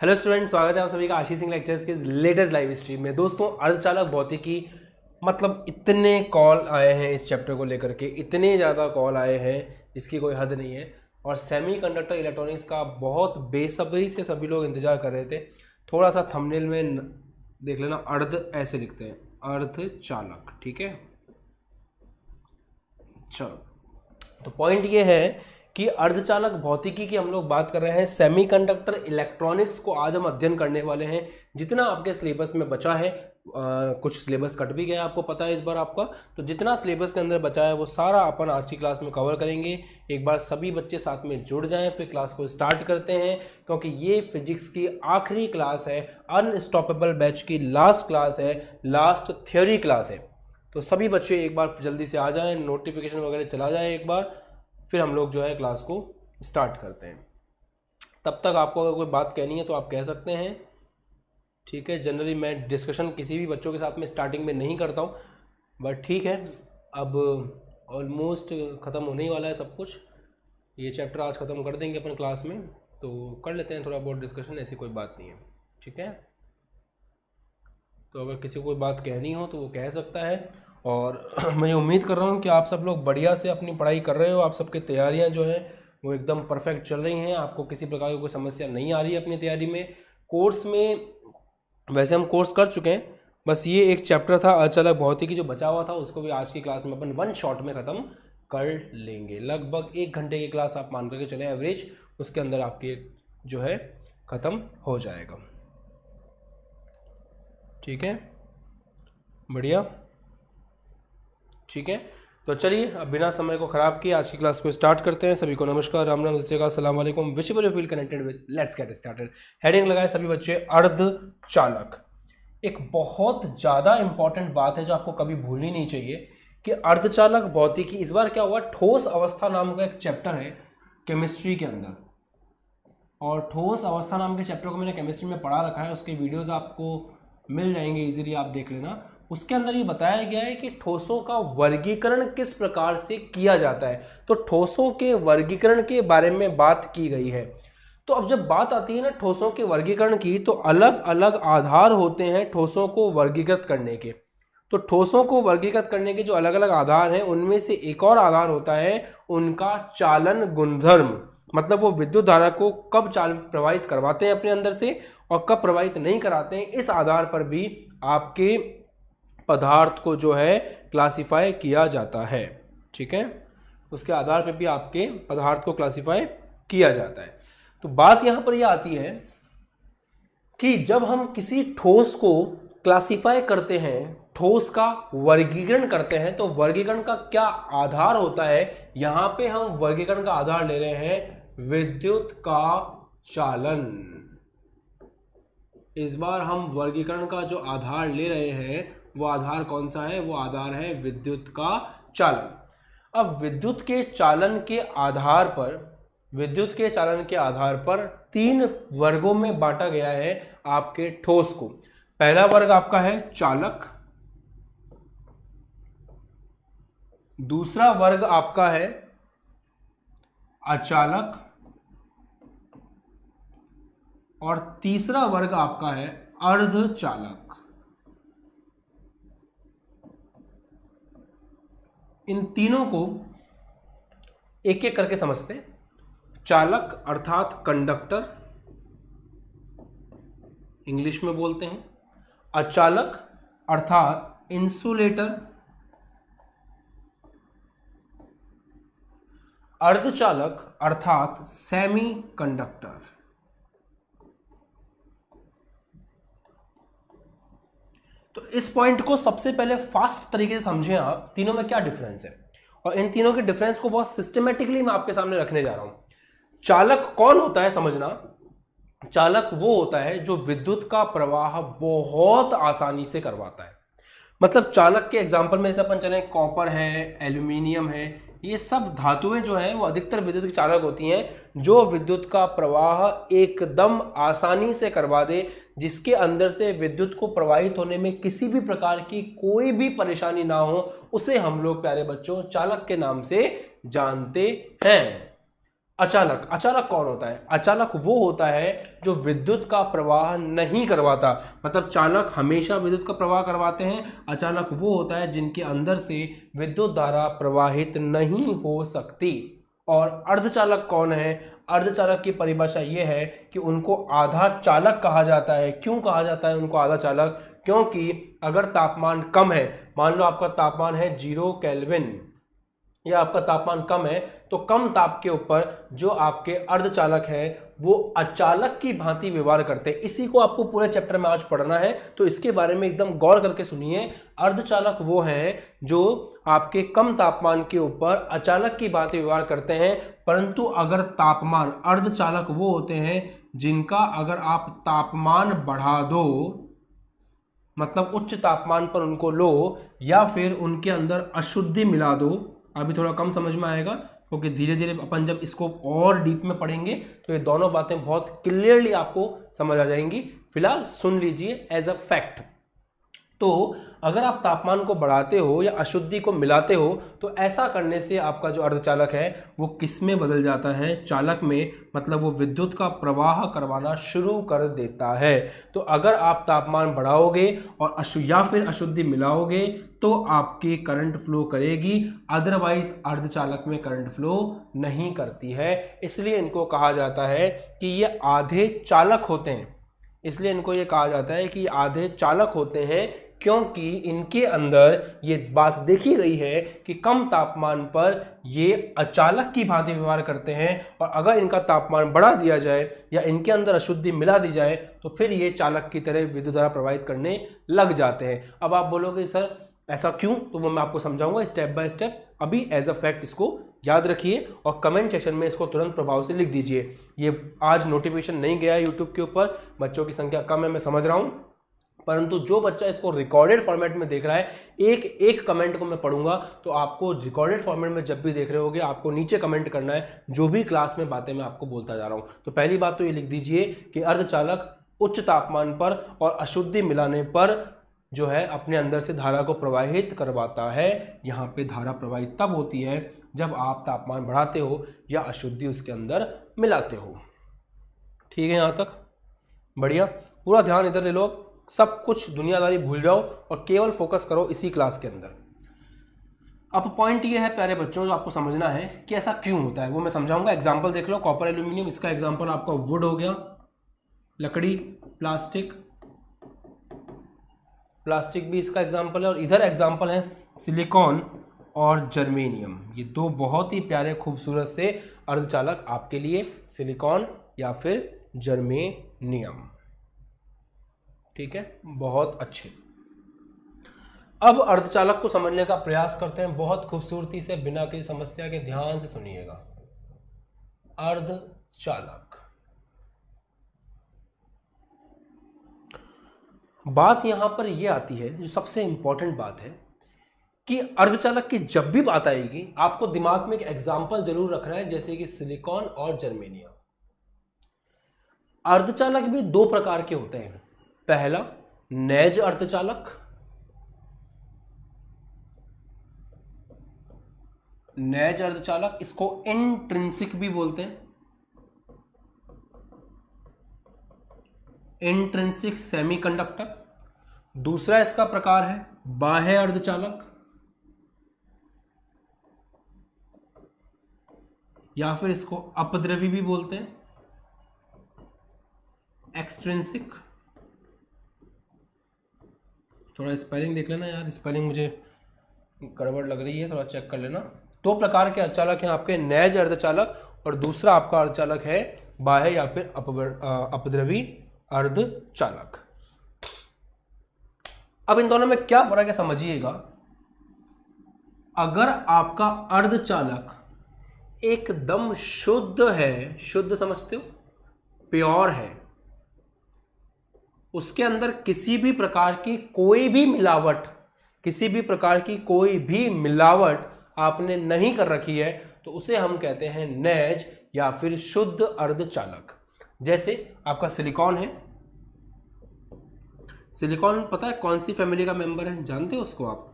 Hello student, स्वागत है आप सभी का आशीष सिंह लेक्चर्स के लेटेस्ट लाइव स्ट्रीम में। दोस्तों, अर्धचालक भौतिकी मतलब इतने कॉल आए हैं इस चैप्टर को लेकर के, इतने ज़्यादा कॉल आए हैं जिसकी कोई हद नहीं है। और सेमीकंडक्टर इलेक्ट्रॉनिक्स का बहुत बेसब्री से सभी लोग इंतजार कर रहे थे। थोड़ा सा थंबनेल में देख लेना, अर्ध ऐसे लिखते हैं, अर्धचालक। ठीक है, चलो, तो पॉइंट ये है कि अर्धचालक भौतिकी की हम लोग बात कर रहे हैं। सेमीकंडक्टर इलेक्ट्रॉनिक्स को आज हम अध्ययन करने वाले हैं। जितना आपके सिलेबस में बचा है, कुछ सिलेबस कट भी गया, आपको पता है इस बार आपका, तो जितना सिलेबस के अंदर बचा है वो सारा अपन आज की क्लास में कवर करेंगे। एक बार सभी बच्चे साथ में जुड़ जाएं, फिर क्लास को स्टार्ट करते हैं, क्योंकि ये फिजिक्स की आखिरी क्लास है, अनस्टॉपेबल बैच की लास्ट क्लास है, लास्ट थ्योरी क्लास है। तो सभी बच्चे एक बार जल्दी से आ जाएं, नोटिफिकेशन वगैरह चला जाए एक बार, फिर हम लोग जो है क्लास को स्टार्ट करते हैं। तब तक आपको अगर कोई बात कहनी है तो आप कह सकते हैं। ठीक है, जनरली मैं डिस्कशन किसी भी बच्चों के साथ में स्टार्टिंग में नहीं करता हूँ, बट ठीक है, अब ऑलमोस्ट ख़त्म होने ही वाला है सब कुछ। ये चैप्टर आज ख़त्म कर देंगे अपन क्लास में, तो कर लेते हैं थोड़ा बहुत डिस्कशन, ऐसी कोई बात नहीं है। ठीक है, तो अगर किसी को कोई बात कहनी हो तो वो कह सकता है। और मैं उम्मीद कर रहा हूँ कि आप सब लोग बढ़िया से अपनी पढ़ाई कर रहे हो, आप सबकी तैयारियाँ जो हैं वो एकदम परफेक्ट चल रही हैं, आपको किसी प्रकार की कोई समस्या नहीं आ रही है अपनी तैयारी में। कोर्स में वैसे हम कोर्स कर चुके हैं, बस ये एक चैप्टर था अर्धचालक भौतिकी जो बचा हुआ था, उसको भी आज की क्लास में अपन वन शॉट में ख़त्म कर लेंगे। लगभग 1 घंटे की क्लास आप मान करके चले एवरेज, उसके अंदर आपकी जो है ख़त्म हो जाएगा। ठीक है, बढ़िया। ठीक है, तो चलिए अब बिना समय को खराब किए आज की क्लास को स्टार्ट करते हैं। सभी को नमस्कार, राम राम, सत अस्सलाम वालेकुम, which ever you feel connected with, let's get started. Heading लगाए सभी बच्चे, अर्धचालक। एक बहुत ज़्यादा इंपॉर्टेंट बात है जो आपको कभी भूलनी नहीं चाहिए कि अर्धचालक भौतिकी, इस बार क्या हुआ, ठोस अवस्था नाम का एक चैप्टर है केमिस्ट्री के अंदर, और ठोस अवस्था नाम के चैप्टर को मैंने केमिस्ट्री में पढ़ा रखा है, उसके वीडियोस आपको मिल जाएंगे इजीली, आप देख लेना। उसके अंदर ये बताया गया है कि ठोसों का वर्गीकरण किस प्रकार से किया जाता है, तो ठोसों के वर्गीकरण के बारे में बात की गई है। तो अब जब बात आती है ना ठोसों के वर्गीकरण की, तो अलग अलग आधार होते हैं ठोसों को वर्गीकृत करने के। तो ठोसों को वर्गीकृत करने के जो अलग अलग आधार हैं, उनमें से एक और आधार होता है उनका चालन गुणधर्म, मतलब वो विद्युत धारा को कब प्रवाहित करवाते हैं अपने अंदर से और कब प्रवाहित नहीं कराते हैं। इस आधार पर भी आपके पदार्थ को जो है क्लासिफाई किया जाता है। ठीक है, उसके आधार पर भी आपके पदार्थ को क्लासिफाई किया जाता है। तो बात यहां पर यह आती है कि जब हम किसी ठोस को क्लासिफाई करते हैं, ठोस का वर्गीकरण करते हैं, तो वर्गीकरण का क्या आधार होता है। यहां पे हम वर्गीकरण का आधार ले रहे हैं विद्युत का चालन। इस बार हम वर्गीकरण का जो आधार ले रहे हैं वो आधार कौन सा है, वो आधार है विद्युत का चालन। अब विद्युत के चालन के आधार पर, विद्युत के चालन के आधार पर 3 वर्गों में बांटा गया है आपके ठोस को। पहला वर्ग आपका है चालक, दूसरा वर्ग आपका है अचालक, और तीसरा वर्ग आपका है अर्धचालक। इन तीनों को एक एक करके समझते हैं। चालक अर्थात कंडक्टर, इंग्लिश में बोलते हैं। अचालक अर्थात इंसुलेटर। अर्धचालक अर्थात सेमी कंडक्टर। तो इस पॉइंट को सबसे पहले फास्ट तरीके से समझें आप, तीनों में क्या डिफरेंस है, और इन तीनों के डिफरेंस को बहुत सिस्टमेटिकली मैं आपके सामने रखने जा रहा हूं। चालक कौन होता है समझना। चालक वो होता है जो विद्युत का प्रवाह बहुत आसानी से करवाता है। मतलब चालक के एग्जांपल में जैसे अपन चले, कॉपर है, एल्यूमिनियम है, ये सब धातुएं जो हैं वो अधिकतर विद्युत चालक होती हैं, जो विद्युत का प्रवाह एकदम आसानी से करवा दे, जिसके अंदर से विद्युत को प्रवाहित होने में किसी भी प्रकार की कोई भी परेशानी ना हो, उसे हम लोग प्यारे बच्चों चालक के नाम से जानते हैं। अचालक, अचालक कौन होता है? अचालक वो होता है जो विद्युत का प्रवाह नहीं करवाता। मतलब चालक हमेशा विद्युत का प्रवाह करवाते हैं, अचालक वो होता है जिनके अंदर से विद्युत धारा प्रवाहित नहीं हो सकती। और अर्धचालक कौन है? अर्धचालक की परिभाषा ये है कि उनको आधा चालक कहा जाता है। क्यों कहा जाता है उनको आधा चालक? क्योंकि अगर तापमान कम है, मान लो आपका तापमान है 0 केल्विन या आपका तापमान कम है, तो कम ताप के ऊपर जो आपके अर्धचालक है वो अचालक की भांति व्यवहार करते हैं। इसी को आपको पूरे चैप्टर में आज पढ़ना है, तो इसके बारे में एकदम गौर करके सुनिए। अर्धचालक वो हैं जो आपके कम तापमान के ऊपर अचालक की भांति व्यवहार करते हैं, परंतु अगर तापमान, अर्धचालक वो होते हैं जिनका अगर आप तापमान बढ़ा दो, मतलब उच्च तापमान पर उनको लो या फिर उनके अंदर अशुद्धि मिला दो। अभी थोड़ा कम समझ में आएगा क्योंकि धीरे धीरे अपन जब इसको और डीप में पढ़ेंगे तो ये दोनों बातें बहुत क्लियरली आपको समझ आ जाएंगी। फिलहाल सुन लीजिए एज अ फैक्ट। तो अगर आप तापमान को बढ़ाते हो या अशुद्धि को मिलाते हो तो ऐसा करने से आपका जो अर्धचालक है वो किस में बदल जाता है? चालक में। मतलब वो विद्युत का प्रवाह करवाना शुरू कर देता है। तो अगर आप तापमान बढ़ाओगे और या फिर अशुद्धि मिलाओगे तो आपकी करंट फ्लो करेगी, अदरवाइज अर्धचालक में करंट फ्लो नहीं करती है। इसलिए इनको कहा जाता है कि ये आधे चालक होते हैं। इसलिए इनको ये कहा जाता है कि आधे चालक होते हैं, क्योंकि इनके अंदर ये बात देखी गई है कि कम तापमान पर ये अचालक की भांति व्यवहार करते हैं, और अगर इनका तापमान बढ़ा दिया जाए या इनके अंदर अशुद्धि मिला दी जाए तो फिर ये चालक की तरह विद्युत धारा प्रवाहित करने लग जाते हैं। अब आप बोलोगे सर ऐसा क्यों? तो वो मैं आपको समझाऊंगा स्टेप बाय स्टेप। अभी एज अ फैक्ट इसको याद रखिए और कमेंट सेक्शन में इसको तुरंत प्रभाव से लिख दीजिए। ये आज नोटिफिकेशन नहीं गया है यूट्यूब के ऊपर, बच्चों की संख्या कम है, मैं समझ रहा हूं, परंतु जो बच्चा इसको रिकॉर्डेड फॉर्मेट में देख रहा है, एक एक कमेंट को मैं पढ़ूंगा, तो आपको रिकॉर्डेड फॉर्मेट में जब भी देख रहे होगे आपको नीचे कमेंट करना है जो भी क्लास में बातें मैं आपको बोलता जा रहा हूं। तो पहली बात तो ये लिख दीजिए कि अर्धचालक उच्च तापमान पर और अशुद्धि मिलाने पर जो है अपने अंदर से धारा को प्रवाहित करवाता है। यहाँ पे धारा प्रवाहित तब होती है जब आप तापमान बढ़ाते हो या अशुद्धि उसके अंदर मिलाते हो। ठीक है, यहाँ तक बढ़िया। पूरा ध्यान इधर ले लो, सब कुछ दुनियादारी भूल जाओ और केवल फोकस करो इसी क्लास के अंदर। अब पॉइंट ये है प्यारे बच्चों, जो आपको समझना है कि ऐसा क्यों होता है वो मैं समझाऊंगा। एग्जांपल देख लो, कॉपर एल्यूमिनियम, इसका एग्जांपल आपका वुड हो गया, लकड़ी, प्लास्टिक, प्लास्टिक भी इसका एग्जांपल है, और इधर एग्जांपल है सिलिकॉन और जर्मेनियम। ये दो बहुत ही प्यारे खूबसूरत से अर्धचालक आपके लिए, सिलिकॉन या फिर जर्मेनियम। ठीक है, बहुत अच्छे। अब अर्धचालक को समझने का प्रयास करते हैं बहुत खूबसूरती से, बिना किसी समस्या के, ध्यान से सुनिएगा। अर्धचालक, बात यहां पर यह आती है, जो सबसे इंपॉर्टेंट बात है कि अर्धचालक की जब भी बात आएगी आपको दिमाग में एक एग्जांपल जरूर रखना है, जैसे कि सिलिकॉन और जर्मेनियम। अर्धचालक भी दो प्रकार के होते हैं। पहला नैज अर्धचालक, नैज अर्धचालक, इसको इंट्रिंसिक भी बोलते हैं, इंट्रिंसिक सेमीकंडक्टर। दूसरा इसका प्रकार है बाह्य अर्धचालक, या फिर इसको अपद्रवी भी बोलते हैं, एक्सट्रिंसिक। थोड़ा स्पेलिंग देख लेना यार, स्पेलिंग मुझे गड़बड़ लग रही है, थोड़ा चेक कर लेना। दो प्रकार के अर्धचालक हैं आपके, नैज अर्धचालक, और दूसरा आपका अर्धचालक है बाह्य या फिर अपद्रवी अर्धचालक। अब इन दोनों में क्या फर्क है समझिएगा। अगर आपका अर्धचालक एकदम शुद्ध है, शुद्ध समझते हो, प्योर है, उसके अंदर किसी भी प्रकार की कोई भी मिलावट, किसी भी प्रकार की कोई भी मिलावट आपने नहीं कर रखी है, तो उसे हम कहते हैं नैज या फिर शुद्ध अर्धचालक। जैसे आपका सिलिकॉन है, सिलिकॉन पता है कौन सी फैमिली का मेंबर है? जानते हो उसको आप?